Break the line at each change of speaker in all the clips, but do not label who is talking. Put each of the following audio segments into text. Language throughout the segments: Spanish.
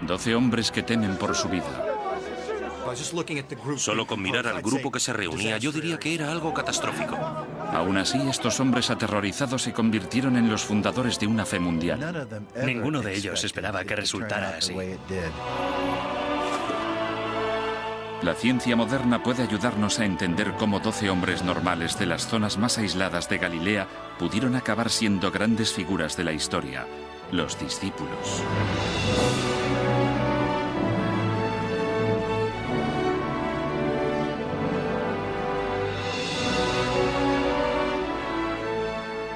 12 hombres que temen por su vida.
Solo con mirar al grupo que se reunía, yo diría que era algo catastrófico.
Aún así, estos hombres aterrorizados se convirtieron en los fundadores de una fe mundial.
Ninguno de ellos esperaba que resultara así.
La ciencia moderna puede ayudarnos a entender cómo 12 hombres normales de las zonas más aisladas de Galilea pudieron acabar siendo grandes figuras de la historia, los discípulos.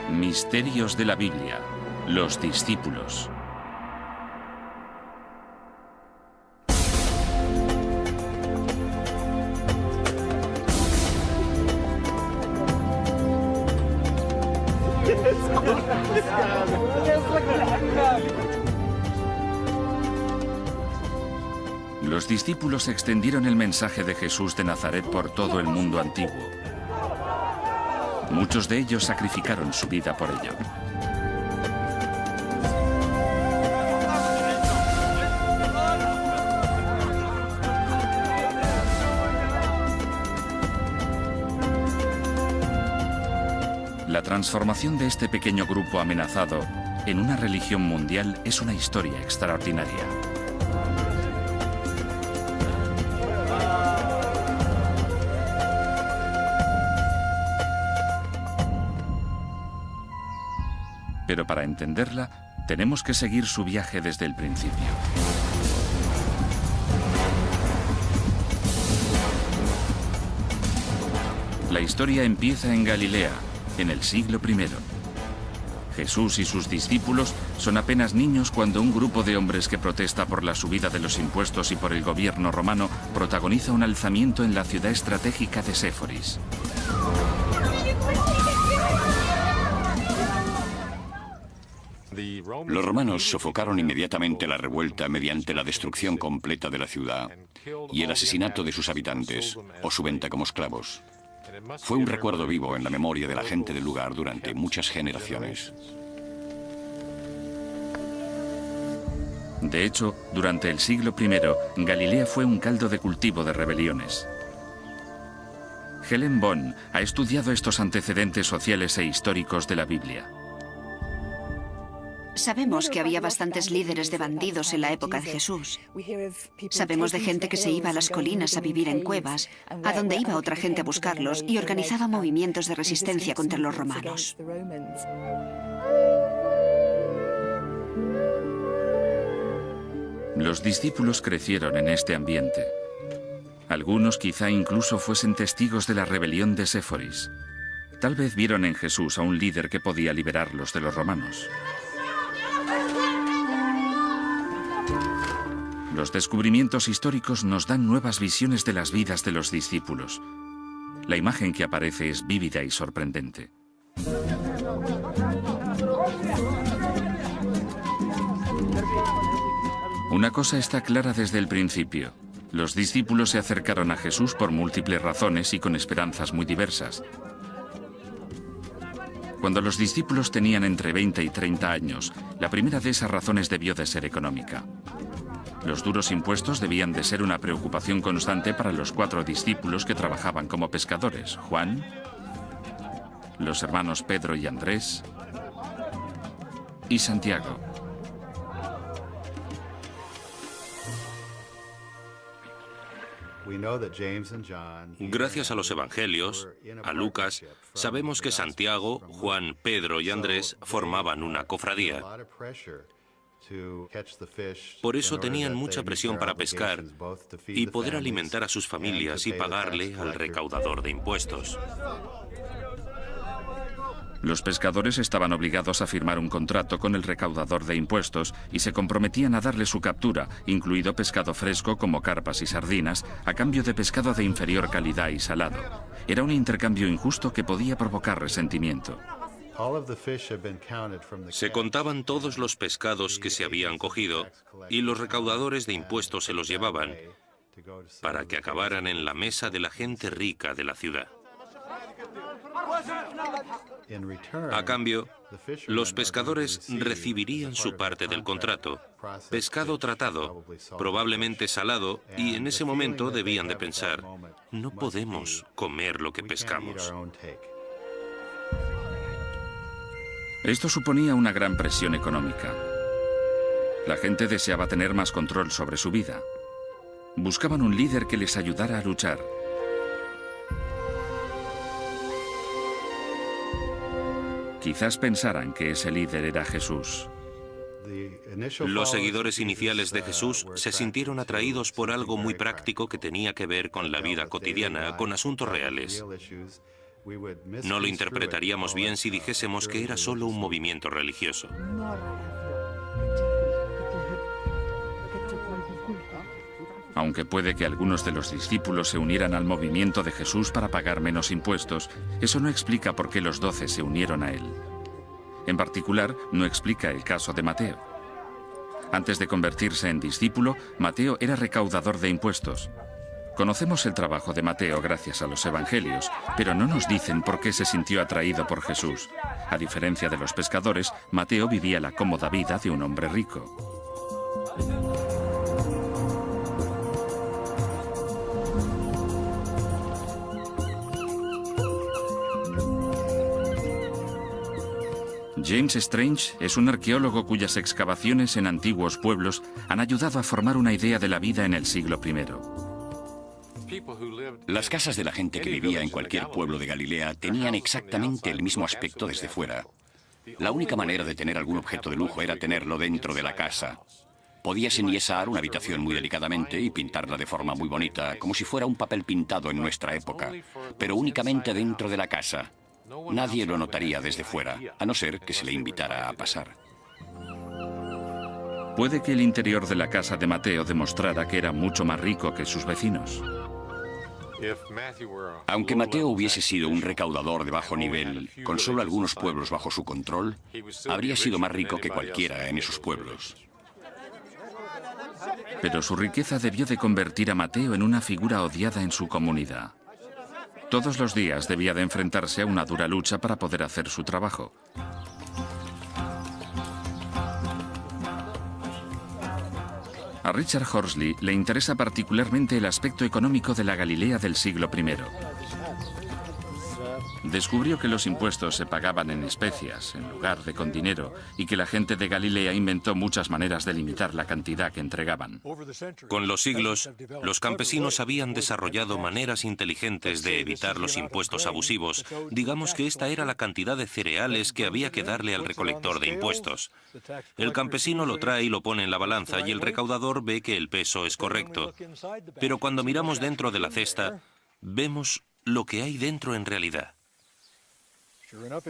Misterios de la Biblia, los discípulos. Los discípulos extendieron el mensaje de Jesús de Nazaret por todo el mundo antiguo. Muchos de ellos sacrificaron su vida por ello. La transformación de este pequeño grupo amenazado en una religión mundial es una historia extraordinaria. Pero para entenderla, tenemos que seguir su viaje desde el principio. La historia empieza en Galilea, en el siglo I. Jesús y sus discípulos son apenas niños cuando un grupo de hombres que protesta por la subida de los impuestos y por el gobierno romano protagoniza un alzamiento en la ciudad estratégica de Séforis.
Los romanos sofocaron inmediatamente la revuelta mediante la destrucción completa de la ciudad y el asesinato de sus habitantes o su venta como esclavos. Fue un recuerdo vivo en la memoria de la gente del lugar durante muchas generaciones.
De hecho, durante el siglo I, Galilea fue un caldo de cultivo de rebeliones. Helen Bonn ha estudiado estos antecedentes sociales e históricos de la Biblia.
Sabemos que había bastantes líderes de bandidos en la época de Jesús. Sabemos de gente que se iba a las colinas a vivir en cuevas, a donde iba otra gente a buscarlos y organizaba movimientos de resistencia contra los romanos.
Los discípulos crecieron en este ambiente. Algunos quizá incluso fuesen testigos de la rebelión de Séforis. Tal vez vieron en Jesús a un líder que podía liberarlos de los romanos. Los descubrimientos históricos nos dan nuevas visiones de las vidas de los discípulos. La imagen que aparece es vívida y sorprendente. Una cosa está clara desde el principio. Los discípulos se acercaron a Jesús por múltiples razones y con esperanzas muy diversas. Cuando los discípulos tenían entre 20 y 30 años, la primera de esas razones debió de ser económica. Los duros impuestos debían de ser una preocupación constante para los 4 discípulos que trabajaban como pescadores: Juan, los hermanos Pedro y Andrés y Santiago.
Gracias a los evangelios, a Lucas, sabemos que Santiago, Juan, Pedro y Andrés formaban una cofradía. Por eso tenían mucha presión para pescar y poder alimentar a sus familias y pagarle al recaudador de impuestos.
Los pescadores estaban obligados a firmar un contrato con el recaudador de impuestos y se comprometían a darle su captura, incluido pescado fresco como carpas y sardinas, a cambio de pescado de inferior calidad y salado. Era un intercambio injusto que podía provocar resentimiento.
Se contaban todos los pescados que se habían cogido y los recaudadores de impuestos se los llevaban para que acabaran en la mesa de la gente rica de la ciudad. A cambio, los pescadores recibirían su parte del contrato, pescado tratado, probablemente salado, y en ese momento debían de pensar, no podemos comer lo que pescamos.
Esto suponía una gran presión económica. La gente deseaba tener más control sobre su vida. Buscaban un líder que les ayudara a luchar. Quizás pensaran que ese líder era Jesús.
Los seguidores iniciales de Jesús se sintieron atraídos por algo muy práctico que tenía que ver con la vida cotidiana, con asuntos reales. No lo interpretaríamos bien si dijésemos que era solo un movimiento religioso.
Aunque puede que algunos de los discípulos se unieran al movimiento de Jesús para pagar menos impuestos, eso no explica por qué los 12 se unieron a él. En particular, no explica el caso de Mateo. Antes de convertirse en discípulo, Mateo era recaudador de impuestos. Conocemos el trabajo de Mateo gracias a los evangelios, pero no nos dicen por qué se sintió atraído por Jesús. A diferencia de los pescadores, Mateo vivía la cómoda vida de un hombre rico. James Strange es un arqueólogo cuyas excavaciones en antiguos pueblos han ayudado a formar una idea de la vida en el siglo I.
Las casas de la gente que vivía en cualquier pueblo de Galilea tenían exactamente el mismo aspecto desde fuera. La única manera de tener algún objeto de lujo era tenerlo dentro de la casa. Podías enyesar una habitación muy delicadamente y pintarla de forma muy bonita, como si fuera un papel pintado en nuestra época, pero únicamente dentro de la casa. Nadie lo notaría desde fuera, a no ser que se le invitara a pasar.
Puede que el interior de la casa de Mateo demostrara que era mucho más rico que sus vecinos.
Aunque Mateo hubiese sido un recaudador de bajo nivel, con solo algunos pueblos bajo su control, habría sido más rico que cualquiera en esos pueblos.
Pero su riqueza debió de convertir a Mateo en una figura odiada en su comunidad. Todos los días debía de enfrentarse a una dura lucha para poder hacer su trabajo. A Richard Horsley le interesa particularmente el aspecto económico de la Galilea del siglo I. Descubrió que los impuestos se pagaban en especias, en lugar de con dinero, y que la gente de Galilea inventó muchas maneras de limitar la cantidad que entregaban.
Con los siglos, los campesinos habían desarrollado maneras inteligentes de evitar los impuestos abusivos. Digamos que esta era la cantidad de cereales que había que darle al recolector de impuestos. El campesino lo trae y lo pone en la balanza y el recaudador ve que el peso es correcto. Pero cuando miramos dentro de la cesta, vemos lo que hay dentro en realidad.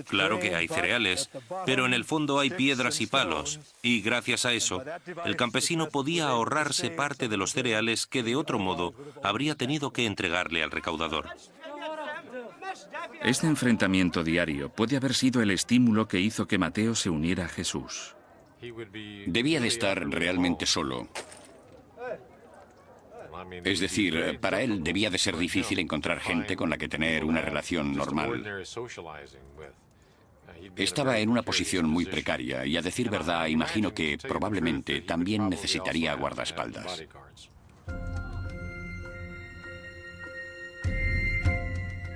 Claro que hay cereales, pero en el fondo hay piedras y palos, y gracias a eso, el campesino podía ahorrarse parte de los cereales que de otro modo habría tenido que entregarle al recaudador.
Este enfrentamiento diario puede haber sido el estímulo que hizo que Mateo se uniera a Jesús.
Debía de estar realmente solo. Es decir, para él debía de ser difícil encontrar gente con la que tener una relación normal. Estaba en una posición muy precaria y, a decir verdad, imagino que probablemente también necesitaría guardaespaldas.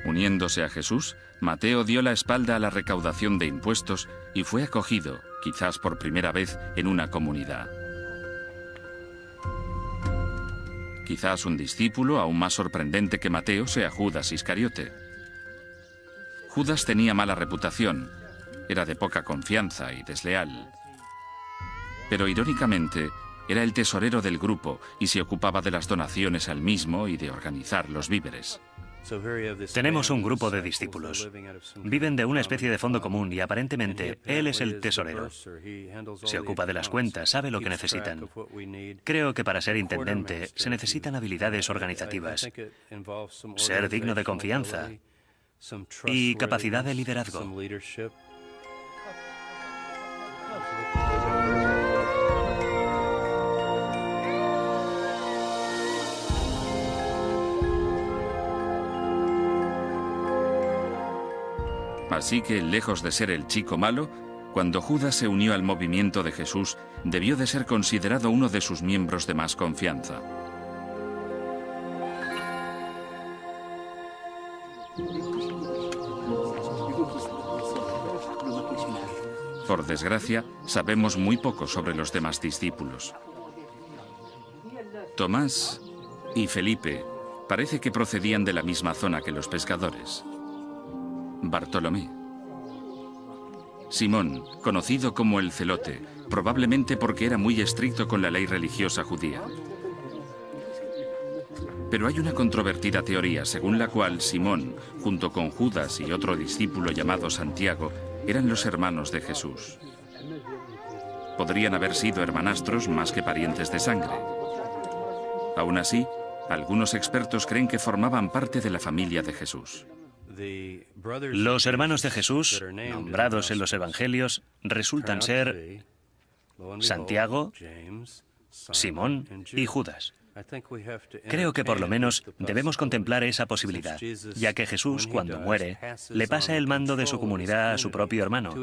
Uniéndose a Jesús, Mateo dio la espalda a la recaudación de impuestos y fue acogido, quizás por primera vez, en una comunidad. Quizás un discípulo aún más sorprendente que Mateo sea Judas Iscariote. Judas tenía mala reputación, era de poca confianza y desleal. Pero irónicamente, era el tesorero del grupo y se ocupaba de las donaciones al mismo y de organizar los víveres.
Tenemos un grupo de discípulos. Viven de una especie de fondo común y aparentemente él es el tesorero. Se ocupa de las cuentas, sabe lo que necesitan. Creo que para ser intendente se necesitan habilidades organizativas, ser digno de confianza y capacidad de liderazgo.
Así que, lejos de ser el chico malo, cuando Judas se unió al movimiento de Jesús, debió de ser considerado uno de sus miembros de más confianza. Por desgracia, sabemos muy poco sobre los demás discípulos. Tomás y Felipe parece que procedían de la misma zona que los pescadores. Bartolomé. Simón, conocido como el Celote, probablemente porque era muy estricto con la ley religiosa judía. Pero hay una controvertida teoría según la cual Simón, junto con Judas y otro discípulo llamado Santiago, eran los hermanos de Jesús. Podrían haber sido hermanastros más que parientes de sangre. Aún así, algunos expertos creen que formaban parte de la familia de Jesús.
Los hermanos de Jesús, nombrados en los evangelios, resultan ser Santiago, Simón y Judas. Creo que por lo menos debemos contemplar esa posibilidad, ya que Jesús, cuando muere, le pasa el mando de su comunidad a su propio hermano,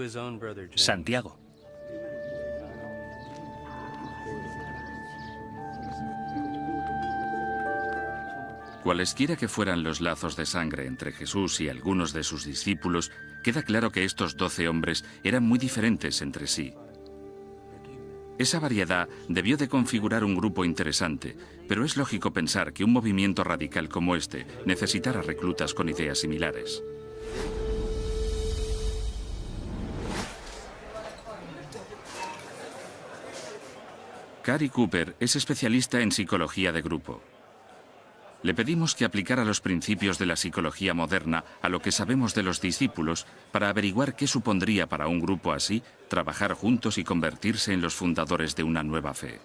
Santiago.
Cualesquiera que fueran los lazos de sangre entre Jesús y algunos de sus discípulos, queda claro que estos 12 hombres eran muy diferentes entre sí. Esa variedad debió de configurar un grupo interesante, pero es lógico pensar que un movimiento radical como este necesitara reclutas con ideas similares. Cary Cooper es especialista en psicología de grupo. Le pedimos que aplicara los principios de la psicología moderna a lo que sabemos de los discípulos para averiguar qué supondría para un grupo así trabajar juntos y convertirse en los fundadores de una nueva fe.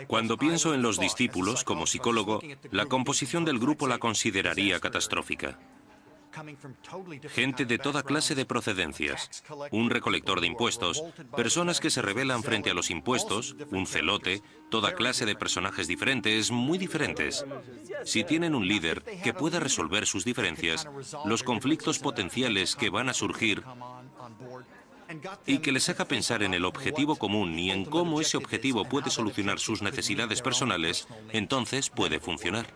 Cuando pienso en los discípulos, como psicólogo, la composición del grupo la consideraría catastrófica. Gente de toda clase de procedencias, un recolector de impuestos, personas que se rebelan frente a los impuestos, un celote, toda clase de personajes diferentes, muy diferentes. Si tienen un líder que pueda resolver sus diferencias, los conflictos potenciales que van a surgir y que les haga pensar en el objetivo común y en cómo ese objetivo puede solucionar sus necesidades personales, entonces puede funcionar.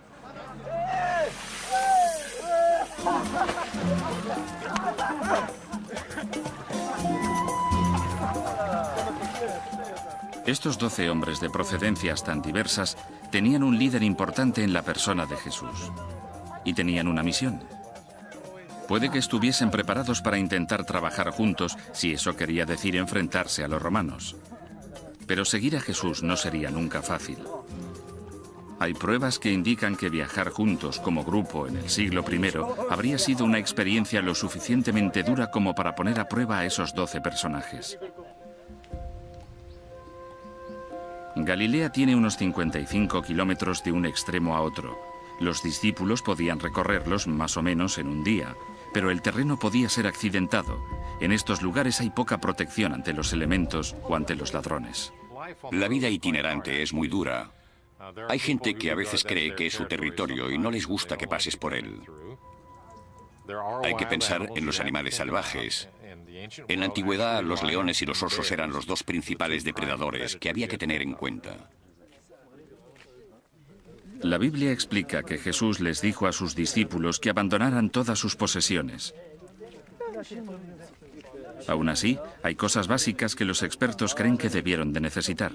Estos 12 hombres de procedencias tan diversas tenían un líder importante en la persona de Jesús. Y tenían una misión. Puede que estuviesen preparados para intentar trabajar juntos, si eso quería decir enfrentarse a los romanos. Pero seguir a Jesús no sería nunca fácil. Hay pruebas que indican que viajar juntos como grupo en el siglo I habría sido una experiencia lo suficientemente dura como para poner a prueba a esos 12 personajes. Galilea tiene unos 55 kilómetros de un extremo a otro. Los discípulos podían recorrerlos más o menos en un día, pero el terreno podía ser accidentado. En estos lugares hay poca protección ante los elementos o ante los ladrones.
La vida itinerante es muy dura. Hay gente que a veces cree que es su territorio y no les gusta que pases por él. Hay que pensar en los animales salvajes. En la antigüedad, los leones y los osos eran los dos principales depredadores que había que tener en cuenta.
La Biblia explica que Jesús les dijo a sus discípulos que abandonaran todas sus posesiones. Aún así, hay cosas básicas que los expertos creen que debieron de necesitar.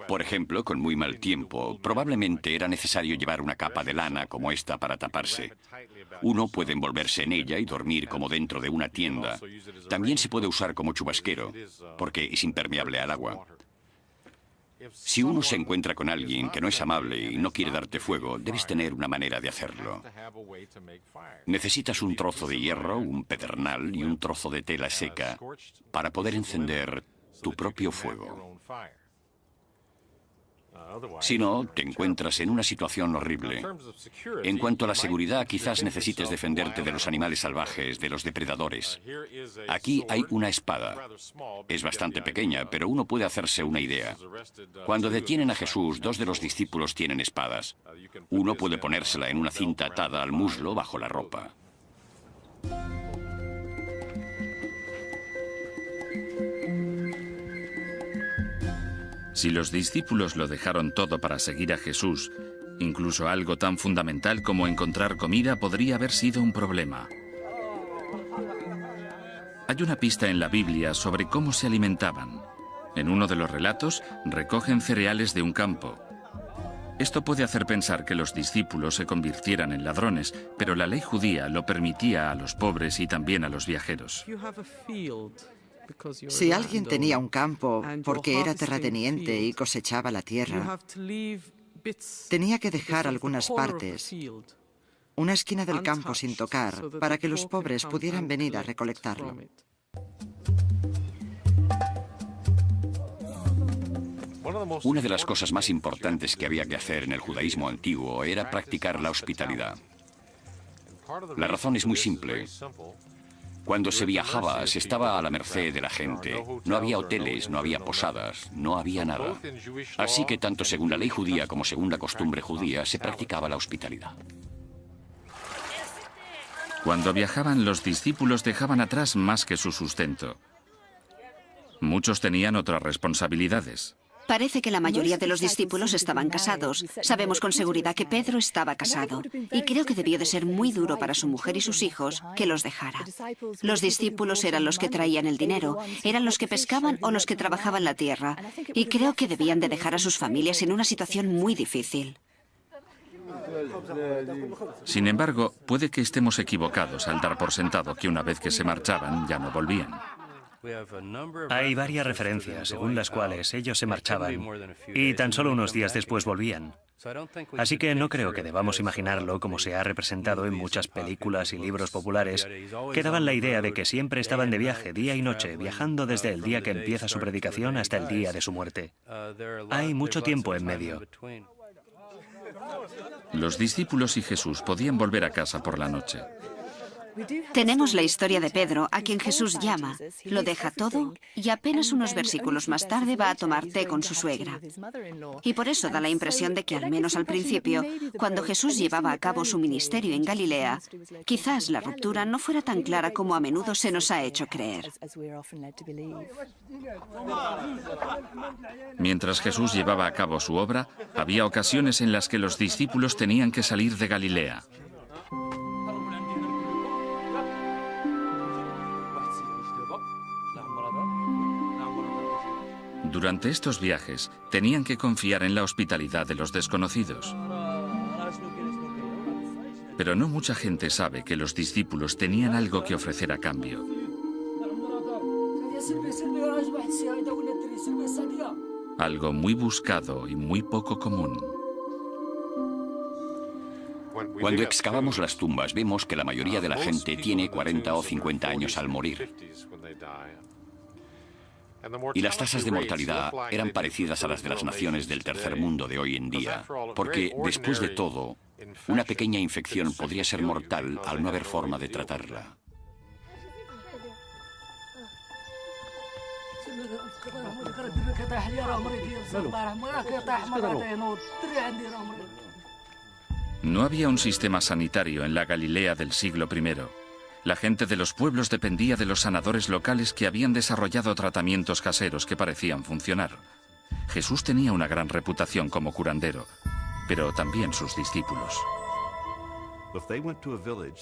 Por ejemplo, con muy mal tiempo, probablemente era necesario llevar una capa de lana como esta para taparse. Uno puede envolverse en ella y dormir como dentro de una tienda. También se puede usar como chubasquero, porque es impermeable al agua. Si uno se encuentra con alguien que no es amable y no quiere darte fuego, debes tener una manera de hacerlo. Necesitas un trozo de hierro, un pedernal y un trozo de tela seca para poder encender tu propio fuego. Si no, te encuentras en una situación horrible. En cuanto a la seguridad, quizás necesites defenderte de los animales salvajes, de los depredadores. Aquí hay una espada. Es bastante pequeña, pero uno puede hacerse una idea. Cuando detienen a Jesús, 2 de los discípulos tienen espadas. Uno puede ponérsela en una cinta atada al muslo bajo la ropa.
Si los discípulos lo dejaron todo para seguir a Jesús, incluso algo tan fundamental como encontrar comida podría haber sido un problema. Hay una pista en la Biblia sobre cómo se alimentaban. En uno de los relatos, recogen cereales de un campo. Esto puede hacer pensar que los discípulos se convirtieran en ladrones, pero la ley judía lo permitía a los pobres y también a los viajeros.
Si alguien tenía un campo porque era terrateniente y cosechaba la tierra, tenía que dejar algunas partes, una esquina del campo sin tocar, para que los pobres pudieran venir a recolectarlo.
Una de las cosas más importantes que había que hacer en el judaísmo antiguo era practicar la hospitalidad. La razón es muy simple. Cuando se viajaba, se estaba a la merced de la gente. No había hoteles, no había posadas, no había nada. Así que tanto según la ley judía como según la costumbre judía, se practicaba la hospitalidad.
Cuando viajaban, los discípulos dejaban atrás más que su sustento. Muchos tenían otras responsabilidades.
Parece que la mayoría de los discípulos estaban casados. Sabemos con seguridad que Pedro estaba casado. Y creo que debió de ser muy duro para su mujer y sus hijos que los dejara. Los discípulos eran los que traían el dinero, eran los que pescaban o los que trabajaban la tierra. Y creo que debían de dejar a sus familias en una situación muy difícil.
Sin embargo, puede que estemos equivocados al dar por sentado que una vez que se marchaban ya no volvían.
Hay varias referencias según las cuales ellos se marchaban y tan solo unos días después volvían. Así que no creo que debamos imaginarlo como se ha representado en muchas películas y libros populares que daban la idea de que siempre estaban de viaje día y noche, viajando desde el día que empieza su predicación hasta el día de su muerte. Hay mucho tiempo en medio.
Los discípulos y Jesús podían volver a casa por la noche.
Tenemos la historia de Pedro, a quien Jesús llama. Lo deja todo y apenas unos versículos más tarde va a tomar té con su suegra. Y por eso da la impresión de que, al menos al principio, cuando Jesús llevaba a cabo su ministerio en Galilea, quizás la ruptura no fuera tan clara como a menudo se nos ha hecho creer.
Mientras Jesús llevaba a cabo su obra, había ocasiones en las que los discípulos tenían que salir de Galilea. Durante estos viajes, tenían que confiar en la hospitalidad de los desconocidos. Pero no mucha gente sabe que los discípulos tenían algo que ofrecer a cambio. Algo muy buscado y muy poco común.
Cuando excavamos las tumbas, vemos que la mayoría de la gente tiene 40 o 50 años al morir. Y las tasas de mortalidad eran parecidas a las de las naciones del tercer mundo de hoy en día, porque, después de todo, una pequeña infección podría ser mortal al no haber forma de tratarla.
No había un sistema sanitario en la Galilea del siglo I. La gente de los pueblos dependía de los sanadores locales que habían desarrollado tratamientos caseros que parecían funcionar. Jesús tenía una gran reputación como curandero, pero también sus discípulos.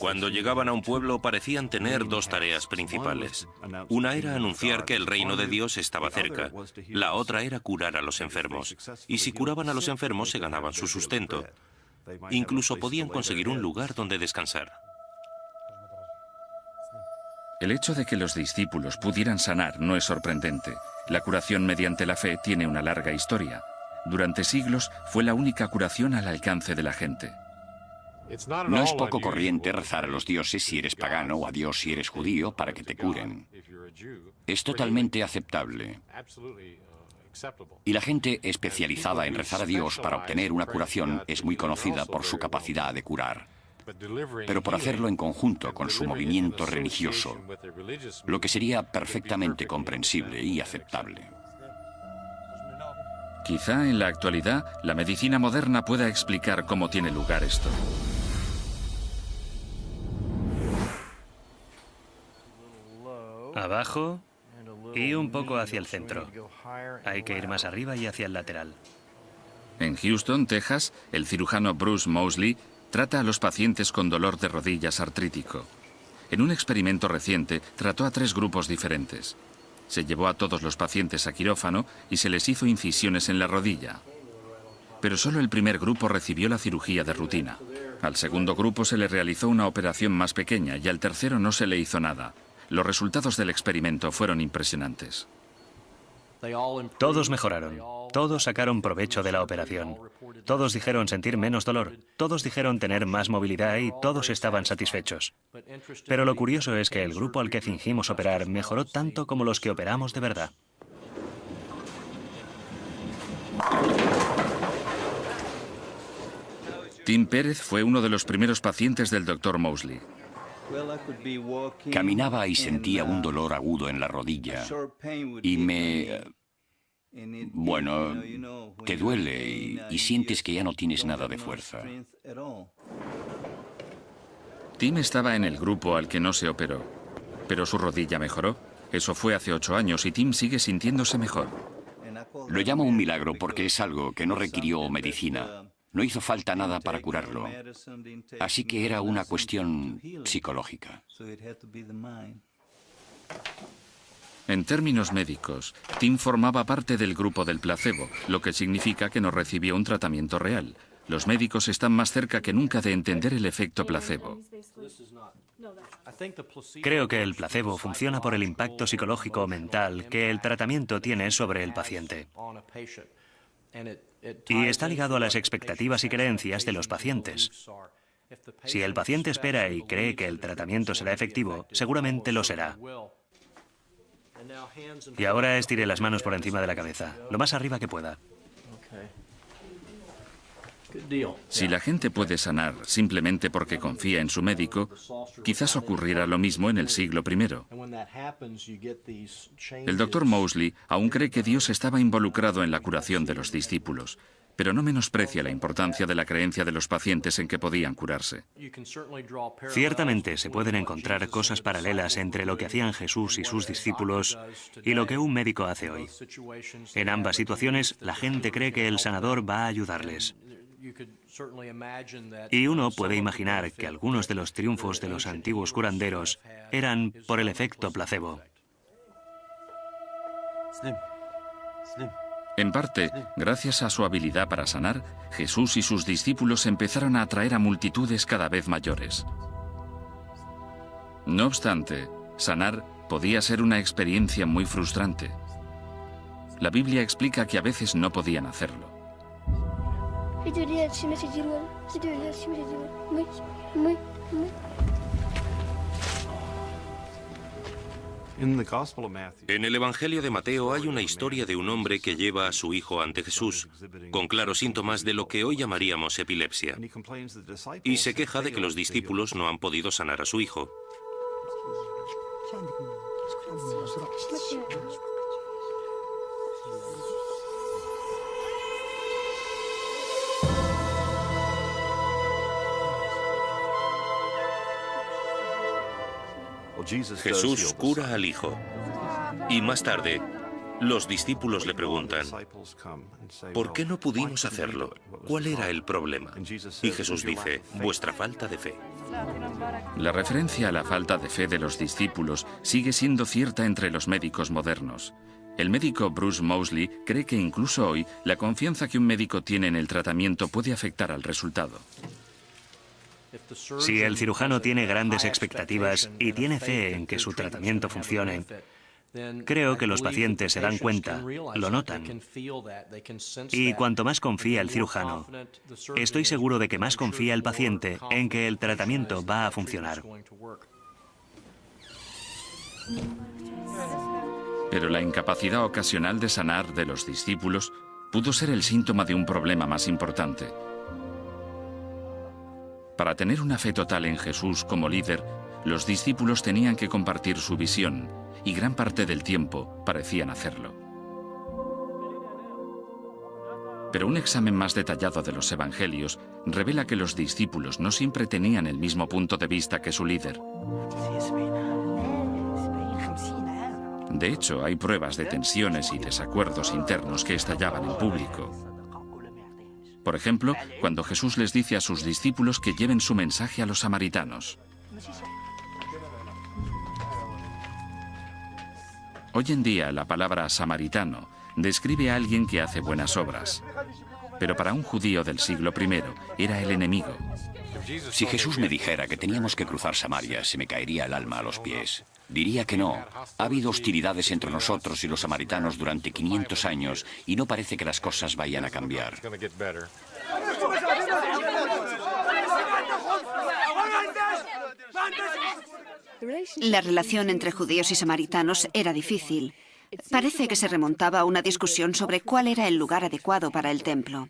Cuando llegaban a un pueblo parecían tener dos tareas principales. Una era anunciar que el reino de Dios estaba cerca. La otra era curar a los enfermos. Y si curaban a los enfermos se ganaban su sustento. Incluso podían conseguir un lugar donde descansar.
El hecho de que los discípulos pudieran sanar no es sorprendente. La curación mediante la fe tiene una larga historia. Durante siglos fue la única curación al alcance de la gente.
No es poco corriente rezar a los dioses si eres pagano o a Dios si eres judío para que te curen. Es totalmente aceptable. Y la gente especializada en rezar a Dios para obtener una curación es muy conocida por su capacidad de curar. Pero por hacerlo en conjunto con su movimiento religioso, lo que sería perfectamente comprensible y aceptable.
Quizá en la actualidad la medicina moderna pueda explicar cómo tiene lugar esto.
Abajo y un poco hacia el centro. Hay que ir más arriba y hacia el lateral.
En Houston, Texas, el cirujano Bruce Moseley trata a los pacientes con dolor de rodillas artrítico. En un experimento reciente, trató a 3 grupos diferentes. Se llevó a todos los pacientes a quirófano y se les hizo incisiones en la rodilla. Pero solo el primer grupo recibió la cirugía de rutina. Al segundo grupo se le realizó una operación más pequeña y al tercero no se le hizo nada. Los resultados del experimento fueron impresionantes.
Todos mejoraron. Todos sacaron provecho de la operación. Todos dijeron sentir menos dolor. Todos dijeron tener más movilidad y todos estaban satisfechos. Pero lo curioso es que el grupo al que fingimos operar mejoró tanto como los que operamos de verdad.
Tim Pérez fue uno de los primeros pacientes del Dr. Moseley.
Caminaba y sentía un dolor agudo en la rodilla y bueno, te duele y sientes que ya no tienes nada de fuerza.
Tim estaba en el grupo al que no se operó, pero su rodilla mejoró. Eso fue hace 8 años y Tim sigue sintiéndose mejor.
Lo llamo un milagro porque es algo que no requirió medicina. No hizo falta nada para curarlo. Así que era una cuestión psicológica.
En términos médicos, Tim formaba parte del grupo del placebo, lo que significa que no recibió un tratamiento real. Los médicos están más cerca que nunca de entender el efecto placebo.
Creo que el placebo funciona por el impacto psicológico o mental que el tratamiento tiene sobre el paciente. Y está ligado a las expectativas y creencias de los pacientes. Si el paciente espera y cree que el tratamiento será efectivo, seguramente lo será. Y ahora estire las manos por encima de la cabeza, lo más arriba que pueda.
Si la gente puede sanar simplemente porque confía en su médico, quizás ocurriera lo mismo en el siglo I. El Dr. Moseley aún cree que Dios estaba involucrado en la curación de los discípulos, pero no menosprecia la importancia de la creencia de los pacientes en que podían curarse.
Ciertamente se pueden encontrar cosas paralelas entre lo que hacían Jesús y sus discípulos y lo que un médico hace hoy. En ambas situaciones, la gente cree que el sanador va a ayudarles. Y uno puede imaginar que algunos de los triunfos de los antiguos curanderos eran por el efecto placebo.
En parte, gracias a su habilidad para sanar, Jesús y sus discípulos empezaron a atraer a multitudes cada vez mayores. No obstante, sanar podía ser una experiencia muy frustrante. La Biblia explica que a veces no podían hacerlo.
En el Evangelio de Mateo hay una historia de un hombre que lleva a su hijo ante Jesús, con claros síntomas de lo que hoy llamaríamos epilepsia, y se queja de que los discípulos no han podido sanar a su hijo. Jesús cura al hijo. Y más tarde, los discípulos le preguntan, ¿por qué no pudimos hacerlo? ¿Cuál era el problema? Y Jesús dice, vuestra falta de fe.
La referencia a la falta de fe de los discípulos sigue siendo cierta entre los médicos modernos. El médico Bruce Moseley cree que incluso hoy la confianza que un médico tiene en el tratamiento puede afectar al resultado.
Si el cirujano tiene grandes expectativas y tiene fe en que su tratamiento funcione, creo que los pacientes se dan cuenta, lo notan. Y cuanto más confía el cirujano, estoy seguro de que más confía el paciente en que el tratamiento va a funcionar.
Pero la incapacidad ocasional de sanar de los discípulos pudo ser el síntoma de un problema más importante. Para tener una fe total en Jesús como líder, los discípulos tenían que compartir su visión, y gran parte del tiempo parecían hacerlo. Pero un examen más detallado de los evangelios revela que los discípulos no siempre tenían el mismo punto de vista que su líder. De hecho, hay pruebas de tensiones y desacuerdos internos que estallaban en público. Por ejemplo, cuando Jesús les dice a sus discípulos que lleven su mensaje a los samaritanos. Hoy en día, la palabra samaritano describe a alguien que hace buenas obras. Pero para un judío del siglo I era el enemigo.
Si Jesús me dijera que teníamos que cruzar Samaria, se me caería el alma a los pies. Diría que no. Ha habido hostilidades entre nosotros y los samaritanos durante 500 años y no parece que las cosas vayan a cambiar.
La relación entre judíos y samaritanos era difícil. Parece que se remontaba a una discusión sobre cuál era el lugar adecuado para el templo.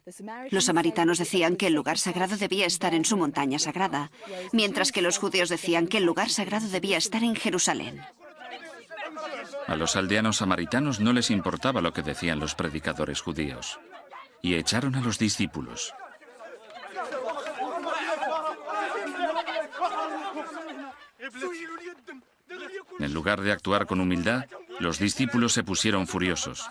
Los samaritanos decían que el lugar sagrado debía estar en su montaña sagrada, mientras que los judíos decían que el lugar sagrado debía estar en Jerusalén.
A los aldeanos samaritanos no les importaba lo que decían los predicadores judíos, y echaron a los discípulos. En lugar de actuar con humildad, los discípulos se pusieron furiosos.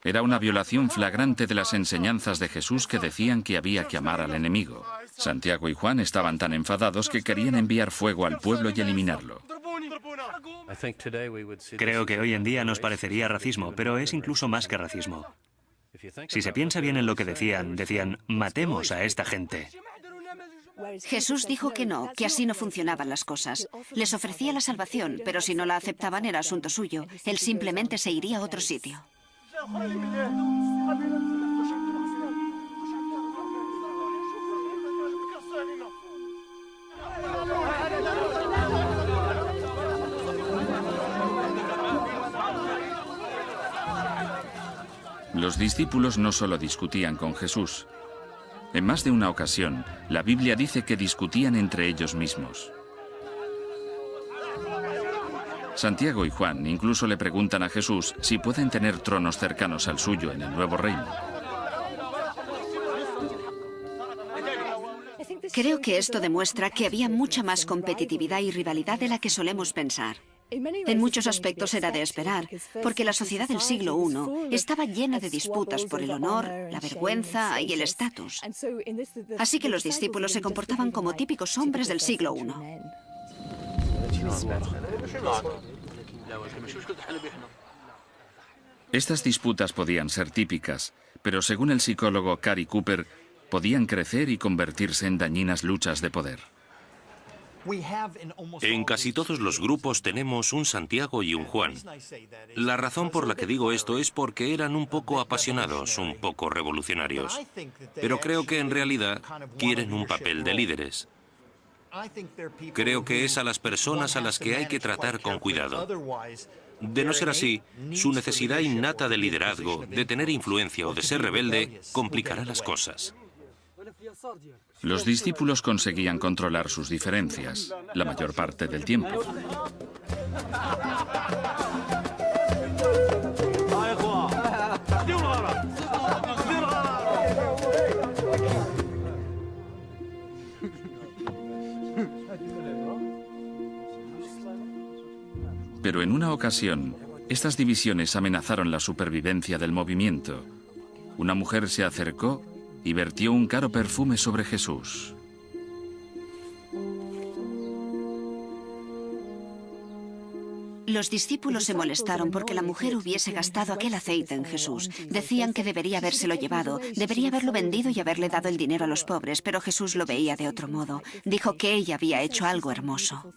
Era una violación flagrante de las enseñanzas de Jesús que decían que había que amar al enemigo. Santiago y Juan estaban tan enfadados que querían enviar fuego al pueblo y eliminarlo.
Creo que hoy en día nos parecería racismo, pero es incluso más que racismo. Si se piensa bien en lo que decían, matemos a esta gente.
Jesús dijo que no, que así no funcionaban las cosas. Les ofrecía la salvación, pero si no la aceptaban era asunto suyo. Él simplemente se iría a otro sitio.
Los discípulos no solo discutían con Jesús. En más de una ocasión, la Biblia dice que discutían entre ellos mismos. Santiago y Juan incluso le preguntan a Jesús si pueden tener tronos cercanos al suyo en el nuevo reino.
Creo que esto demuestra que había mucha más competitividad y rivalidad de la que solemos pensar. En muchos aspectos era de esperar, porque la sociedad del siglo I estaba llena de disputas por el honor, la vergüenza y el estatus. Así que los discípulos se comportaban como típicos hombres del siglo I.
Estas disputas podían ser típicas, pero según el psicólogo Cary Cooper, podían crecer y convertirse en dañinas luchas de poder.
En casi todos los grupos tenemos un Santiago y un Juan. La razón por la que digo esto es porque eran un poco apasionados, un poco revolucionarios. Pero creo que en realidad quieren un papel de líderes. Creo que es a las personas a las que hay que tratar con cuidado. De no ser así, su necesidad innata de liderazgo, de tener influencia o de ser rebelde, complicará las cosas.
Los discípulos conseguían controlar sus diferencias la mayor parte del tiempo. Pero en una ocasión, estas divisiones amenazaron la supervivencia del movimiento. Una mujer se acercó y vertió un caro perfume sobre Jesús.
Los discípulos se molestaron porque la mujer hubiese gastado aquel aceite en Jesús. Decían que debería habérselo llevado, debería haberlo vendido y haberle dado el dinero a los pobres, pero Jesús lo veía de otro modo. Dijo que ella había hecho algo hermoso.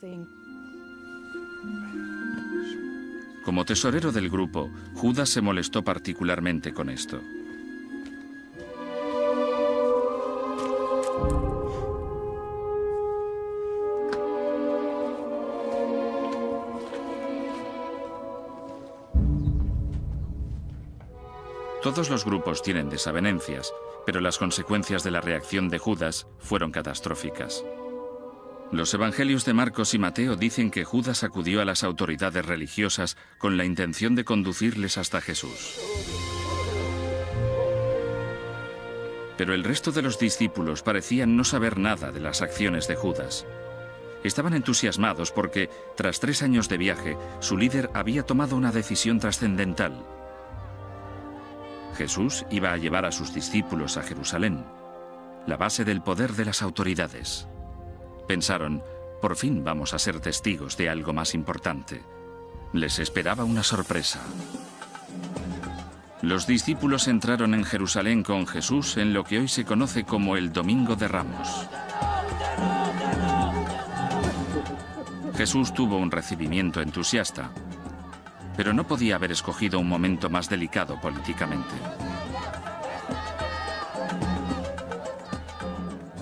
Como tesorero del grupo, Judas se molestó particularmente con esto. Todos los grupos tienen desavenencias, pero las consecuencias de la reacción de Judas fueron catastróficas. Los evangelios de Marcos y Mateo dicen que Judas acudió a las autoridades religiosas con la intención de conducirles hasta Jesús. Pero el resto de los discípulos parecían no saber nada de las acciones de Judas. Estaban entusiasmados porque, tras 3 años de viaje, su líder había tomado una decisión trascendental. Jesús iba a llevar a sus discípulos a Jerusalén, la base del poder de las autoridades. Pensaron, por fin vamos a ser testigos de algo más importante. Les esperaba una sorpresa. Los discípulos entraron en Jerusalén con Jesús en lo que hoy se conoce como el Domingo de Ramos. Jesús tuvo un recibimiento entusiasta, pero no podía haber escogido un momento más delicado políticamente.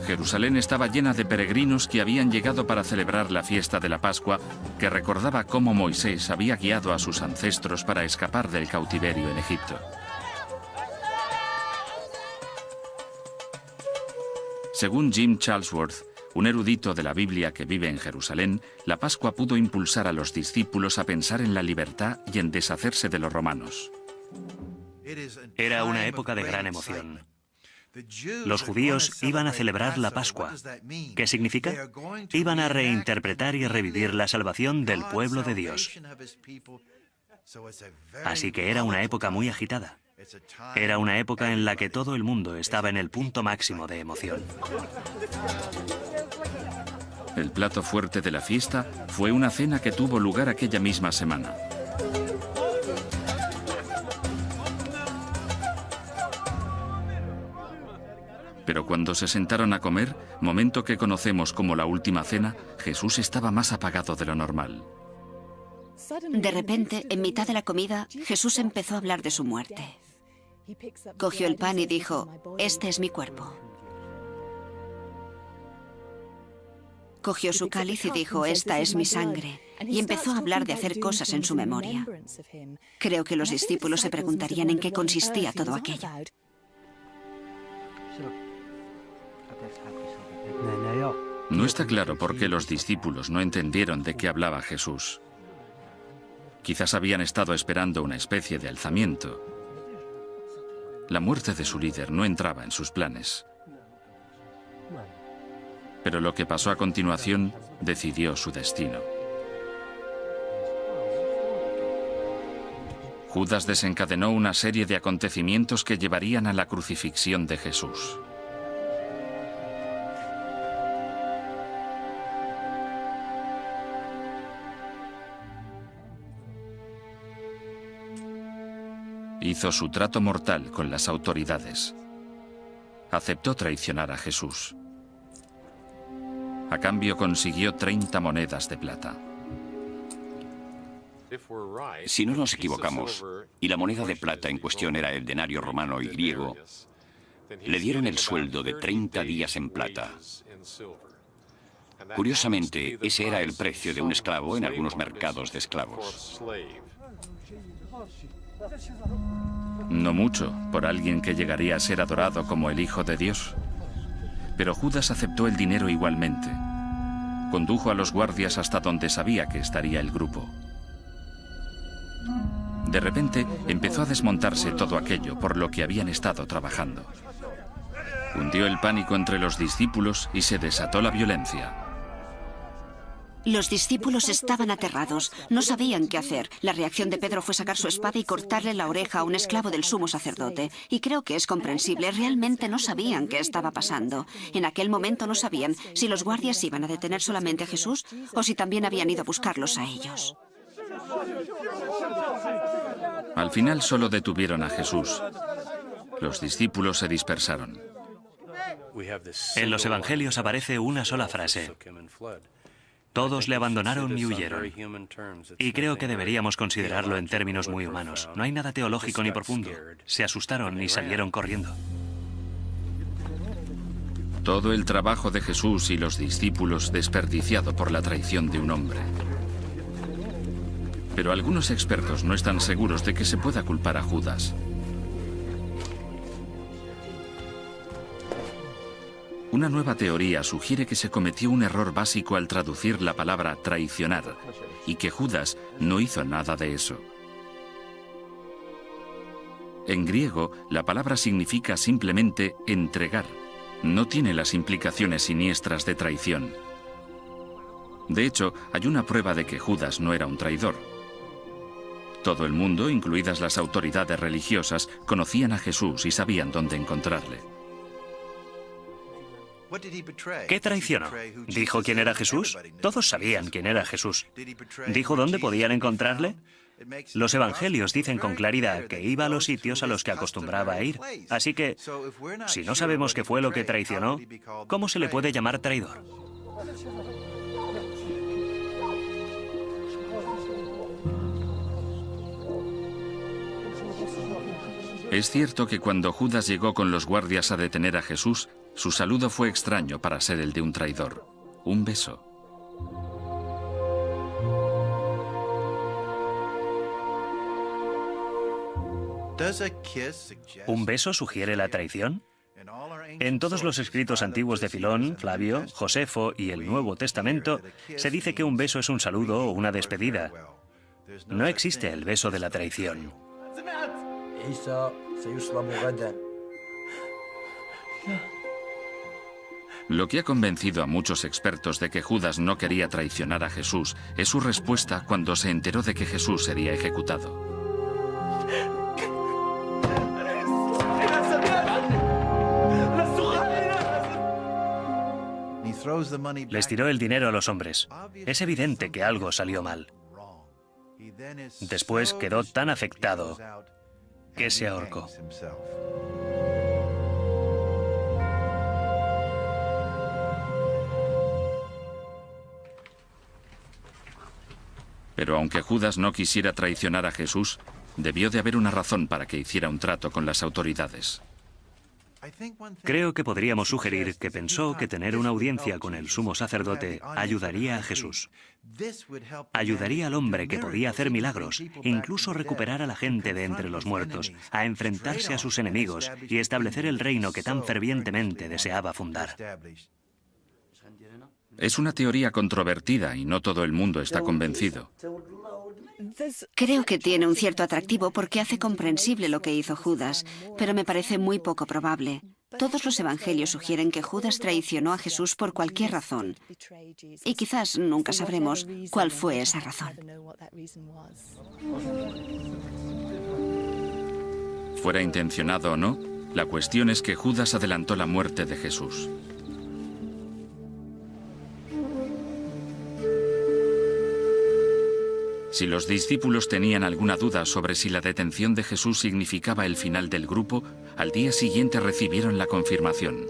Jerusalén estaba llena de peregrinos que habían llegado para celebrar la fiesta de la Pascua, que recordaba cómo Moisés había guiado a sus ancestros para escapar del cautiverio en Egipto. Según Jim Charlesworth, un erudito de la Biblia que vive en Jerusalén, la Pascua pudo impulsar a los discípulos a pensar en la libertad y en deshacerse de los romanos.
Era una época de gran emoción. Los judíos iban a celebrar la Pascua. ¿Qué significa? Iban a reinterpretar y revivir la salvación del pueblo de Dios. Así que era una época muy agitada. Era una época en la que todo el mundo estaba en el punto máximo de emoción.
El plato fuerte de la fiesta fue una cena que tuvo lugar aquella misma semana. Pero cuando se sentaron a comer, momento que conocemos como la última cena, Jesús estaba más apagado de lo normal.
De repente, en mitad de la comida, Jesús empezó a hablar de su muerte. Cogió el pan y dijo, «Este es mi cuerpo». Cogió su cáliz y dijo, «Esta es mi sangre». Y empezó a hablar de hacer cosas en su memoria. Creo que los discípulos se preguntarían en qué consistía todo aquello.
No está claro por qué los discípulos no entendieron de qué hablaba Jesús. Quizás habían estado esperando una especie de alzamiento. La muerte de su líder no entraba en sus planes. Pero lo que pasó a continuación decidió su destino. Judas desencadenó una serie de acontecimientos que llevarían a la crucifixión de Jesús. Hizo su trato mortal con las autoridades. Aceptó traicionar a Jesús. A cambio consiguió 30 monedas de plata.
Si no nos equivocamos, y la moneda de plata en cuestión era el denario romano y griego, le dieron el sueldo de 30 días en plata. Curiosamente, ese era el precio de un esclavo en algunos mercados de esclavos.
No mucho por alguien que llegaría a ser adorado como el Hijo de Dios. Pero Judas aceptó el dinero igualmente. Condujo a los guardias hasta donde sabía que estaría el grupo. De repente empezó a desmontarse todo aquello por lo que habían estado trabajando. Hundió el pánico entre los discípulos y se desató la violencia.
Los discípulos estaban aterrados, no sabían qué hacer. La reacción de Pedro fue sacar su espada y cortarle la oreja a un esclavo del sumo sacerdote. Y creo que es comprensible, realmente no sabían qué estaba pasando. En aquel momento no sabían si los guardias iban a detener solamente a Jesús o si también habían ido a buscarlos a ellos.
Al final solo detuvieron a Jesús. Los discípulos se dispersaron.
En los evangelios aparece una sola frase. Todos le abandonaron y huyeron. Y creo que deberíamos considerarlo en términos muy humanos. No hay nada teológico ni profundo. Se asustaron y salieron corriendo.
Todo el trabajo de Jesús y los discípulos desperdiciado por la traición de un hombre. Pero algunos expertos no están seguros de que se pueda culpar a Judas. Una nueva teoría sugiere que se cometió un error básico al traducir la palabra traicionar y que Judas no hizo nada de eso. En griego, la palabra significa simplemente entregar. No tiene las implicaciones siniestras de traición. De hecho, hay una prueba de que Judas no era un traidor. Todo el mundo, incluidas las autoridades religiosas, conocían a Jesús y sabían dónde encontrarle.
¿Qué traicionó? ¿Dijo quién era Jesús? Todos sabían quién era Jesús. ¿Dijo dónde podían encontrarle? Los evangelios dicen con claridad que iba a los sitios a los que acostumbraba a ir. Así que, si no sabemos qué fue lo que traicionó, ¿cómo se le puede llamar traidor?
Es cierto que cuando Judas llegó con los guardias a detener a Jesús, su saludo fue extraño para ser el de un traidor. Un beso.
¿Un beso sugiere la traición? En todos los escritos antiguos de Filón, Flavio, Josefo y el Nuevo Testamento, se dice que un beso es un saludo o una despedida. No existe el beso de la traición.
Lo que ha convencido a muchos expertos de que Judas no quería traicionar a Jesús es su respuesta cuando se enteró de que Jesús sería ejecutado.
Les tiró el dinero a los hombres. Es evidente que algo salió mal. Después quedó tan afectado que se ahorcó.
Pero aunque Judas no quisiera traicionar a Jesús, debió de haber una razón para que hiciera un trato con las autoridades.
Creo que podríamos sugerir que pensó que tener una audiencia con el sumo sacerdote ayudaría a Jesús. Ayudaría al hombre que podía hacer milagros, incluso recuperar a la gente de entre los muertos, a enfrentarse a sus enemigos y establecer el reino que tan fervientemente deseaba fundar.
Es una teoría controvertida y no todo el mundo está convencido.
Creo que tiene un cierto atractivo porque hace comprensible lo que hizo Judas, pero me parece muy poco probable. Todos los evangelios sugieren que Judas traicionó a Jesús por cualquier razón. Y quizás nunca sabremos cuál fue esa razón.
Fuera intencionado o no, la cuestión es que Judas adelantó la muerte de Jesús. Si los discípulos tenían alguna duda sobre si la detención de Jesús significaba el final del grupo, al día siguiente recibieron la confirmación.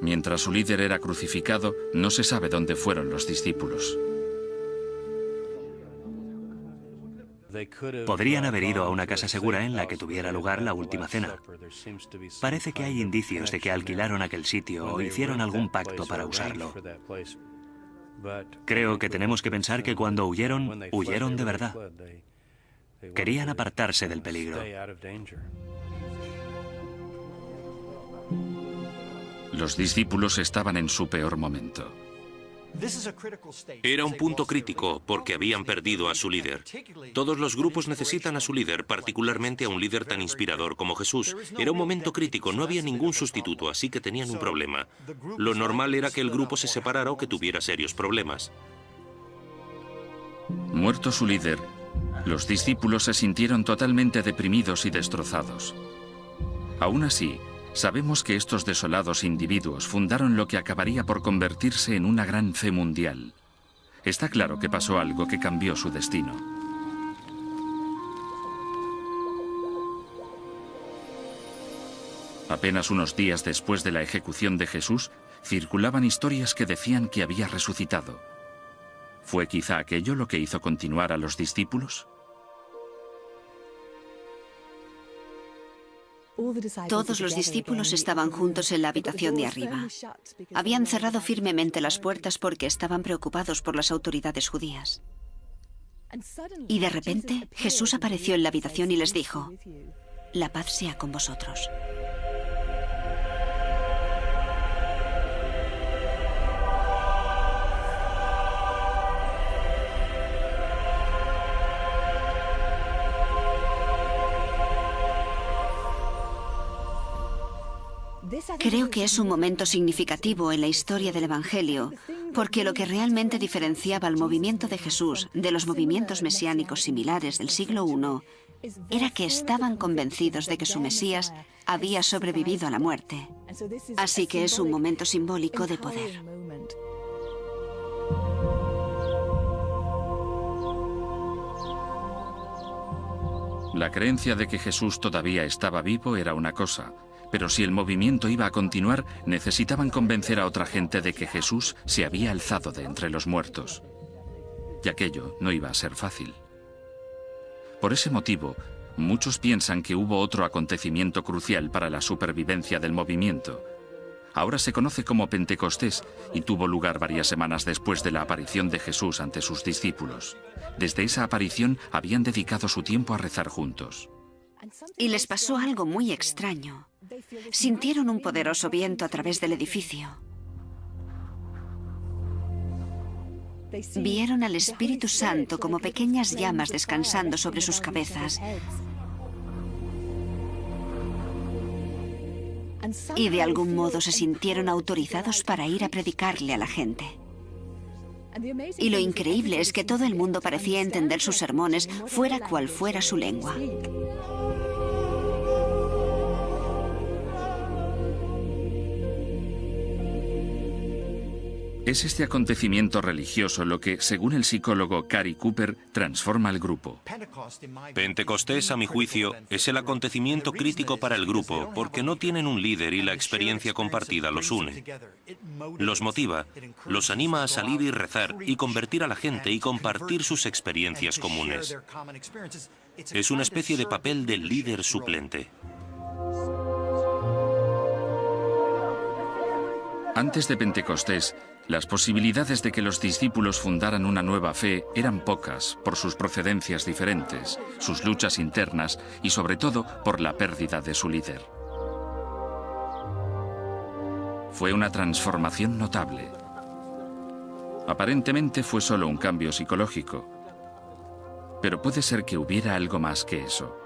Mientras su líder era crucificado, no se sabe dónde fueron los discípulos.
Podrían haber ido a una casa segura en la que tuviera lugar la última cena. Parece que hay indicios de que alquilaron aquel sitio o hicieron algún pacto para usarlo. Creo que tenemos que pensar que cuando huyeron, huyeron de verdad. Querían apartarse del peligro.
Los discípulos estaban en su peor momento.
Era un punto crítico porque habían perdido a su líder. Todos los grupos necesitan a su líder, particularmente a un líder tan inspirador como Jesús. Era un momento crítico, no había ningún sustituto, así que tenían un problema. Lo normal era que el grupo se separara o que tuviera serios problemas.
Muerto su líder, los discípulos se sintieron totalmente deprimidos y destrozados. Aún así, sabemos que estos desolados individuos fundaron lo que acabaría por convertirse en una gran fe mundial. Está claro que pasó algo que cambió su destino. Apenas unos días después de la ejecución de Jesús, circulaban historias que decían que había resucitado. ¿Fue quizá aquello lo que hizo continuar a los discípulos?
Todos los discípulos estaban juntos en la habitación de arriba. Habían cerrado firmemente las puertas porque estaban preocupados por las autoridades judías. Y de repente, Jesús apareció en la habitación y les dijo: «La paz sea con vosotros». Creo que es un momento significativo en la historia del Evangelio, porque lo que realmente diferenciaba al movimiento de Jesús de los movimientos mesiánicos similares del siglo I era que estaban convencidos de que su Mesías había sobrevivido a la muerte. Así que es un momento simbólico de poder.
La creencia de que Jesús todavía estaba vivo era una cosa, pero si el movimiento iba a continuar, necesitaban convencer a otra gente de que Jesús se había alzado de entre los muertos. Y aquello no iba a ser fácil. Por ese motivo, muchos piensan que hubo otro acontecimiento crucial para la supervivencia del movimiento. Ahora se conoce como Pentecostés y tuvo lugar varias semanas después de la aparición de Jesús ante sus discípulos. Desde esa aparición habían dedicado su tiempo a rezar juntos.
Y les pasó algo muy extraño. Sintieron un poderoso viento a través del edificio. Vieron al Espíritu Santo como pequeñas llamas descansando sobre sus cabezas. Y de algún modo se sintieron autorizados para ir a predicarle a la gente. Y lo increíble es que todo el mundo parecía entender sus sermones, fuera cual fuera su lengua.
Es este acontecimiento religioso lo que, según el psicólogo Cary Cooper, transforma al grupo.
Pentecostés, a mi juicio, es el acontecimiento crítico para el grupo, porque no tienen un líder y la experiencia compartida los une. Los motiva, los anima a salir y rezar, y convertir a la gente y compartir sus experiencias comunes. Es una especie de papel del líder suplente.
Antes de Pentecostés, las posibilidades de que los discípulos fundaran una nueva fe eran pocas por sus procedencias diferentes, sus luchas internas y sobre todo por la pérdida de su líder. Fue una transformación notable. Aparentemente fue solo un cambio psicológico, pero puede ser que hubiera algo más que eso.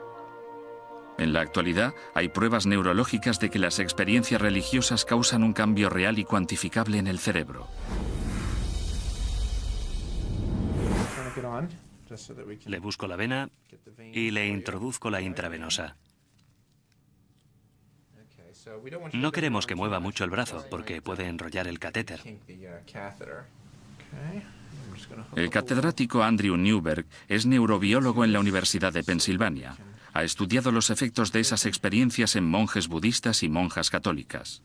En la actualidad, hay pruebas neurológicas de que las experiencias religiosas causan un cambio real y cuantificable en el cerebro.
Le busco la vena y le introduzco la intravenosa. No queremos que mueva mucho el brazo porque puede enrollar el catéter.
El catedrático Andrew Newberg es neurobiólogo en la Universidad de Pensilvania. Ha estudiado los efectos de esas experiencias en monjes budistas y monjas católicas.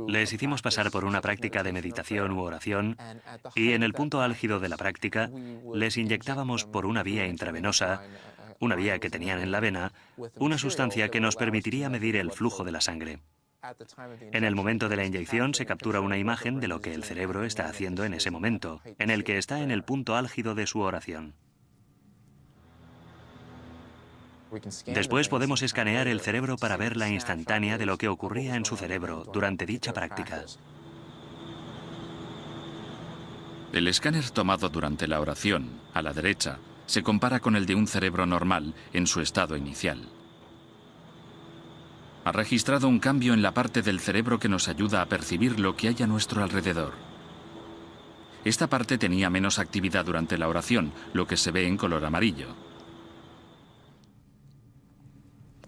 Les hicimos pasar por una práctica de meditación u oración y en el punto álgido de la práctica les inyectábamos por una vía intravenosa, una vía que tenían en la vena, una sustancia que nos permitiría medir el flujo de la sangre. En el momento de la inyección se captura una imagen de lo que el cerebro está haciendo en ese momento, en el que está en el punto álgido de su oración. Después podemos escanear el cerebro para ver la instantánea de lo que ocurría en su cerebro durante dicha práctica.
El escáner tomado durante la oración, a la derecha, se compara con el de un cerebro normal en su estado inicial. Ha registrado un cambio en la parte del cerebro que nos ayuda a percibir lo que hay a nuestro alrededor. Esta parte tenía menos actividad durante la oración, lo que se ve en color amarillo.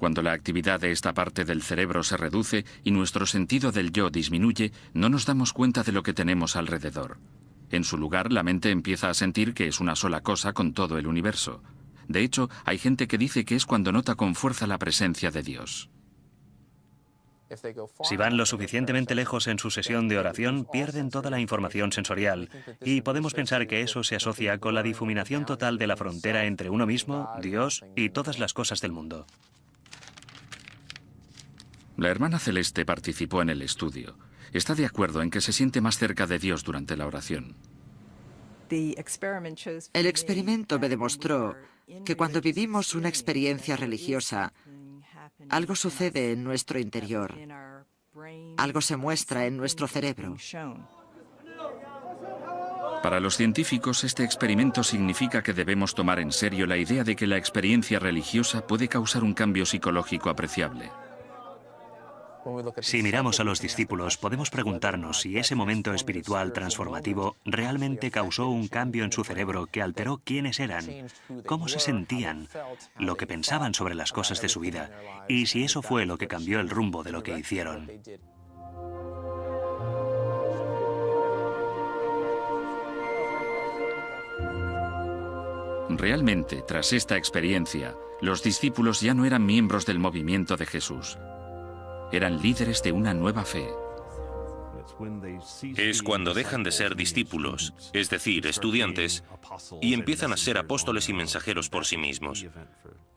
Cuando la actividad de esta parte del cerebro se reduce y nuestro sentido del yo disminuye, no nos damos cuenta de lo que tenemos alrededor. En su lugar, la mente empieza a sentir que es una sola cosa con todo el universo. De hecho, hay gente que dice que es cuando nota con fuerza la presencia de Dios.
Si van lo suficientemente lejos en su sesión de oración, pierden toda la información sensorial y podemos pensar que eso se asocia con la difuminación total de la frontera entre uno mismo, Dios y todas las cosas del mundo.
La hermana Celeste participó en el estudio. Está de acuerdo en que se siente más cerca de Dios durante la oración.
El experimento me demostró que cuando vivimos una experiencia religiosa, algo sucede en nuestro interior. Algo se muestra en nuestro cerebro.
Para los científicos, este experimento significa que debemos tomar en serio la idea de que la experiencia religiosa puede causar un cambio psicológico apreciable.
Si miramos a los discípulos, podemos preguntarnos si ese momento espiritual transformativo realmente causó un cambio en su cerebro que alteró quiénes eran, cómo se sentían, lo que pensaban sobre las cosas de su vida, y si eso fue lo que cambió el rumbo de lo que hicieron.
Realmente, tras esta experiencia, los discípulos ya no eran miembros del movimiento de Jesús. Eran líderes de una nueva fe.
Es cuando dejan de ser discípulos, es decir, estudiantes, y empiezan a ser apóstoles y mensajeros por sí mismos.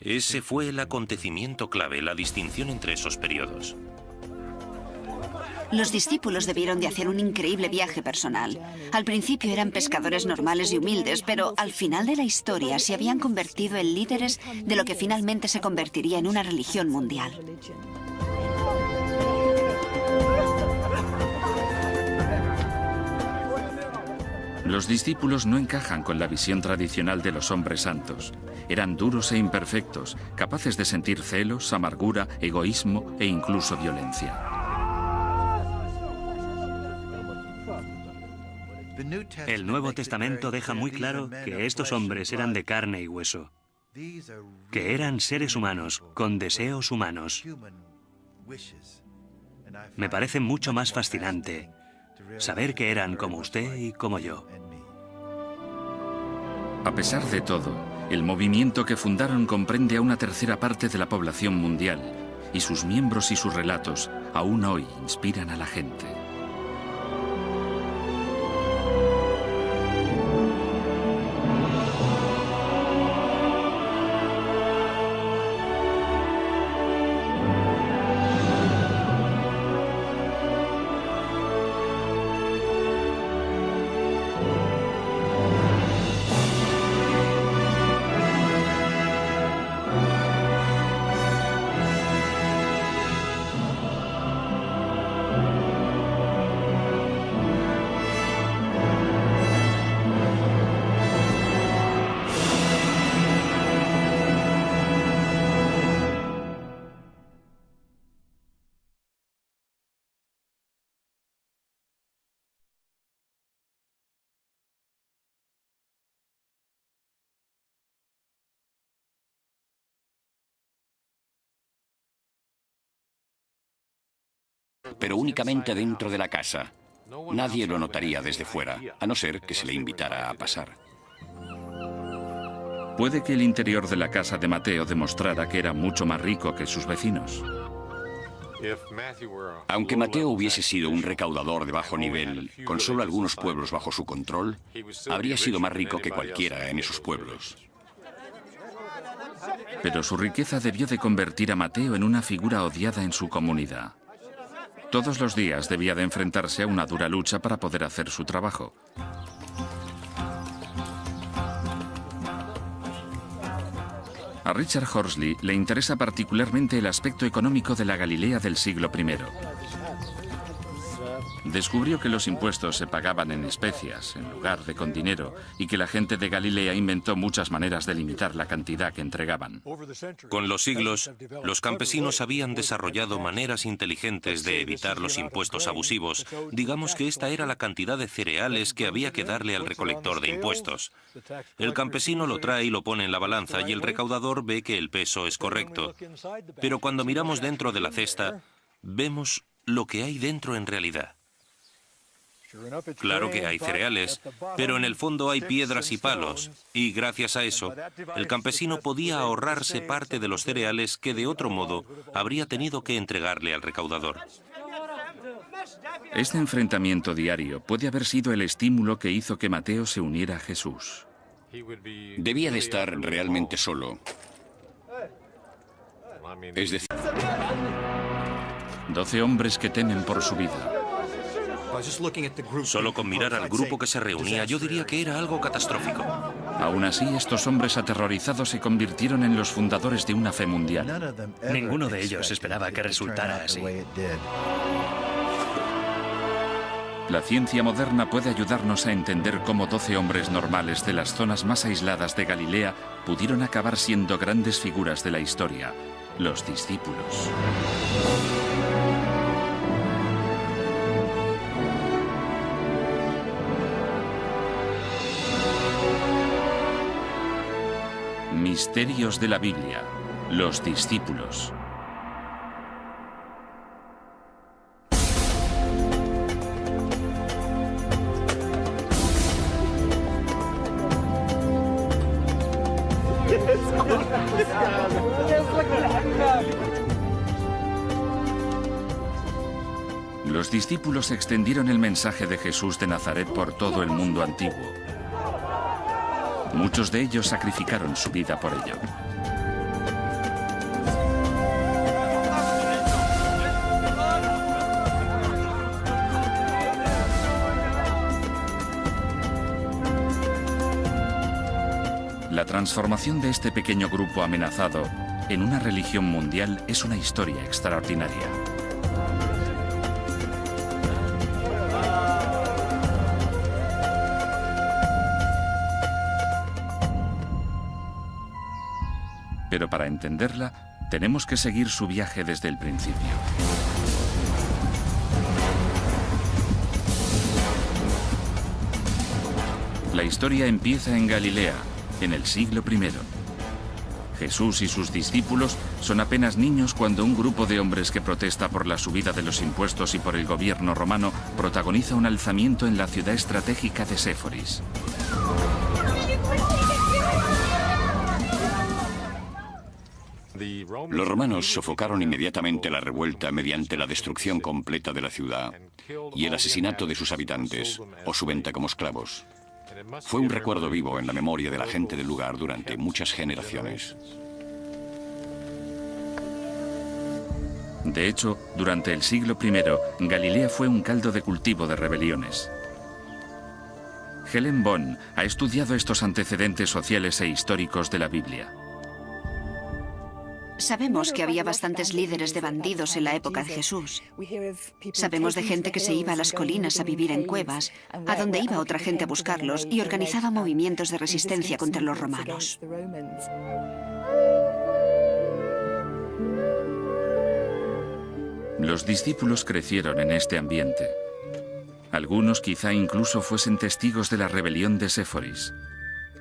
Ese fue el acontecimiento clave, la distinción entre esos periodos.
Los discípulos debieron de hacer un increíble viaje personal. Al principio eran pescadores normales y humildes, pero al final de la historia se habían convertido en líderes de lo que finalmente se convertiría en una religión mundial.
Los discípulos no encajan con la visión tradicional de los hombres santos. Eran duros e imperfectos, capaces de sentir celos, amargura, egoísmo e incluso violencia.
El Nuevo Testamento deja muy claro que estos hombres eran de carne y hueso, que eran seres humanos, con deseos humanos. Me parece mucho más fascinante saber que eran como usted y como yo.
A pesar de todo, el movimiento que fundaron comprende a una tercera parte de la población mundial, y sus miembros y sus relatos aún hoy inspiran a la gente.
Pero únicamente dentro de la casa. Nadie lo notaría desde fuera, a no ser que se le invitara a pasar.
Puede que el interior de la casa de Mateo demostrara que era mucho más rico que sus vecinos.
Aunque Mateo hubiese sido un recaudador de bajo nivel, con solo algunos pueblos bajo su control, habría sido más rico que cualquiera en esos pueblos.
Pero su riqueza debió de convertir a Mateo en una figura odiada en su comunidad. Todos los días debía de enfrentarse a una dura lucha para poder hacer su trabajo. A Richard Horsley le interesa particularmente el aspecto económico de la Galilea del siglo I. Descubrió que los impuestos se pagaban en especias, en lugar de con dinero, y que la gente de Galilea inventó muchas maneras de limitar la cantidad que entregaban.
Con los siglos, los campesinos habían desarrollado maneras inteligentes de evitar los impuestos abusivos. Digamos que esta era la cantidad de cereales que había que darle al recolector de impuestos. El campesino lo trae y lo pone en la balanza y el recaudador ve que el peso es correcto. Pero cuando miramos dentro de la cesta, vemos lo que hay dentro en realidad. Claro que hay cereales, pero en el fondo hay piedras y palos, y gracias a eso, el campesino podía ahorrarse parte de los cereales que de otro modo habría tenido que entregarle al recaudador.
Este enfrentamiento diario puede haber sido el estímulo que hizo que Mateo se uniera a Jesús.
Debía de estar realmente solo. Es decir,
12 hombres que temen por su vida.
Solo con mirar al grupo que se reunía, yo diría que era algo catastrófico.
Aún así, estos hombres aterrorizados se convirtieron en los fundadores de una fe mundial.
Ninguno de ellos esperaba que resultara así.
La ciencia moderna puede ayudarnos a entender cómo 12 hombres normales de las zonas más aisladas de Galilea pudieron acabar siendo grandes figuras de la historia, los discípulos. Misterios de la Biblia. Los discípulos. Los discípulos extendieron el mensaje de Jesús de Nazaret por todo el mundo antiguo. Muchos de ellos sacrificaron su vida por ello. La transformación de este pequeño grupo amenazado en una religión mundial es una historia extraordinaria. Pero para entenderla, tenemos que seguir su viaje desde el principio. La historia empieza en Galilea, en el siglo I. Jesús y sus discípulos son apenas niños cuando un grupo de hombres que protesta por la subida de los impuestos y por el gobierno romano protagoniza un alzamiento en la ciudad estratégica de Séforis.
Los romanos sofocaron inmediatamente la revuelta mediante la destrucción completa de la ciudad y el asesinato de sus habitantes o su venta como esclavos. Fue un recuerdo vivo en la memoria de la gente del lugar durante muchas generaciones.
De hecho, durante el siglo I, Galilea fue un caldo de cultivo de rebeliones. Helen Bonn ha estudiado estos antecedentes sociales e históricos de la Biblia.
Sabemos que había bastantes líderes de bandidos en la época de Jesús. Sabemos de gente que se iba a las colinas a vivir en cuevas, a donde iba otra gente a buscarlos y organizaba movimientos de resistencia contra los romanos.
Los discípulos crecieron en este ambiente. Algunos quizá incluso fuesen testigos de la rebelión de Séforis.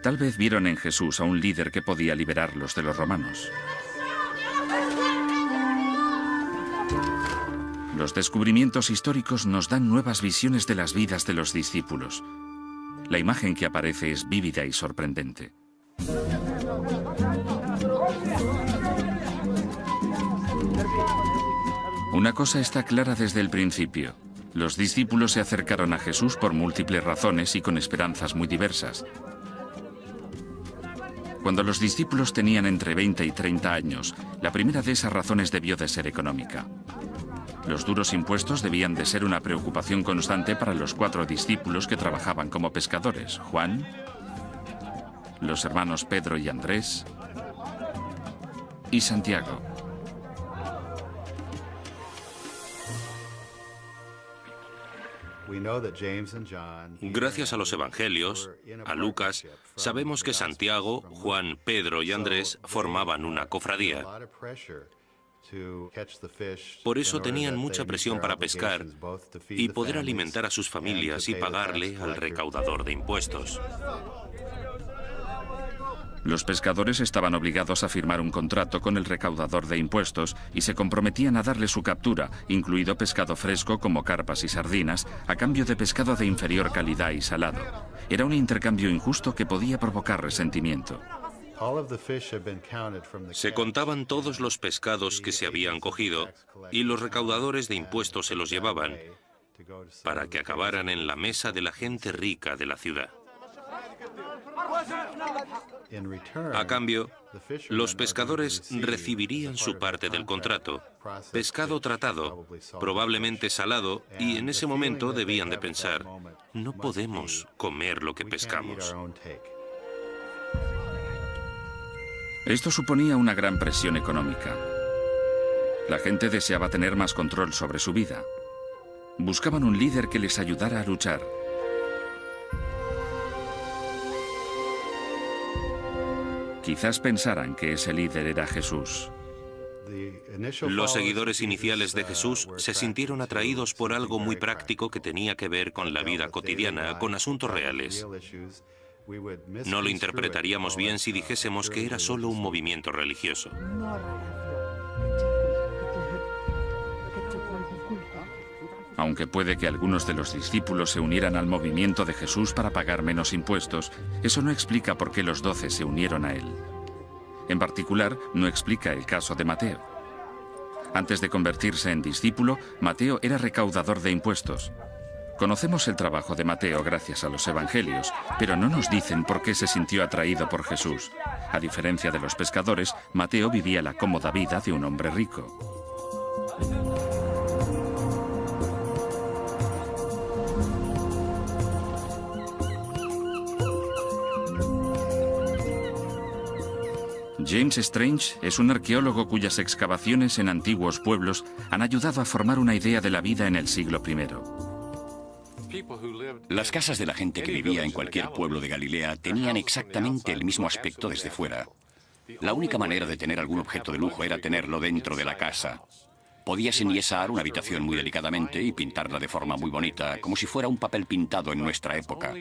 Tal vez vieron en Jesús a un líder que podía liberarlos de los romanos. Los descubrimientos históricos nos dan nuevas visiones de las vidas de los discípulos. La imagen que aparece es vívida y sorprendente. Una cosa está clara desde el principio. Los discípulos se acercaron a Jesús por múltiples razones y con esperanzas muy diversas. Cuando los discípulos tenían entre 20 y 30 años, la primera de esas razones debió de ser económica. Los duros impuestos debían de ser una preocupación constante para los 4 discípulos que trabajaban como pescadores: Juan, los hermanos Pedro y Andrés y Santiago.
Gracias a los evangelios, a Lucas, sabemos que Santiago, Juan, Pedro y Andrés formaban una cofradía. Por eso tenían mucha presión para pescar y poder alimentar a sus familias y pagarle al recaudador de impuestos.
Los pescadores estaban obligados a firmar un contrato con el recaudador de impuestos y se comprometían a darle su captura, incluido pescado fresco como carpas y sardinas, a cambio de pescado de inferior calidad y salado. Era un intercambio injusto que podía provocar resentimiento.
Se contaban todos los pescados que se habían cogido y los recaudadores de impuestos se los llevaban para que acabaran en la mesa de la gente rica de la ciudad. A cambio, los pescadores recibirían su parte del contrato, pescado tratado, probablemente salado, y en ese momento debían de pensar: no podemos comer lo que pescamos.
Esto suponía una gran presión económica. La gente deseaba tener más control sobre su vida. Buscaban un líder que les ayudara a luchar. Quizás pensaran que ese líder era Jesús.
Los seguidores iniciales de Jesús se sintieron atraídos por algo muy práctico que tenía que ver con la vida cotidiana, con asuntos reales. No lo interpretaríamos bien si dijésemos que era solo un movimiento religioso.
Aunque puede que algunos de los discípulos se unieran al movimiento de Jesús para pagar menos impuestos, eso no explica por qué los 12 se unieron a él. En particular, no explica el caso de Mateo. Antes de convertirse en discípulo, Mateo era recaudador de impuestos. Conocemos el trabajo de Mateo gracias a los evangelios, pero no nos dicen por qué se sintió atraído por Jesús. A diferencia de los pescadores, Mateo vivía la cómoda vida de un hombre rico. James Strange es un arqueólogo cuyas excavaciones en antiguos pueblos han ayudado a formar una idea de la vida en el siglo I.
Las casas de la gente que vivía en cualquier pueblo de Galilea tenían exactamente el mismo aspecto desde fuera. La única manera de tener algún objeto de lujo era tenerlo dentro de la casa. Podías enyesar una habitación muy delicadamente y pintarla de forma muy bonita, como si fuera un papel pintado en nuestra época.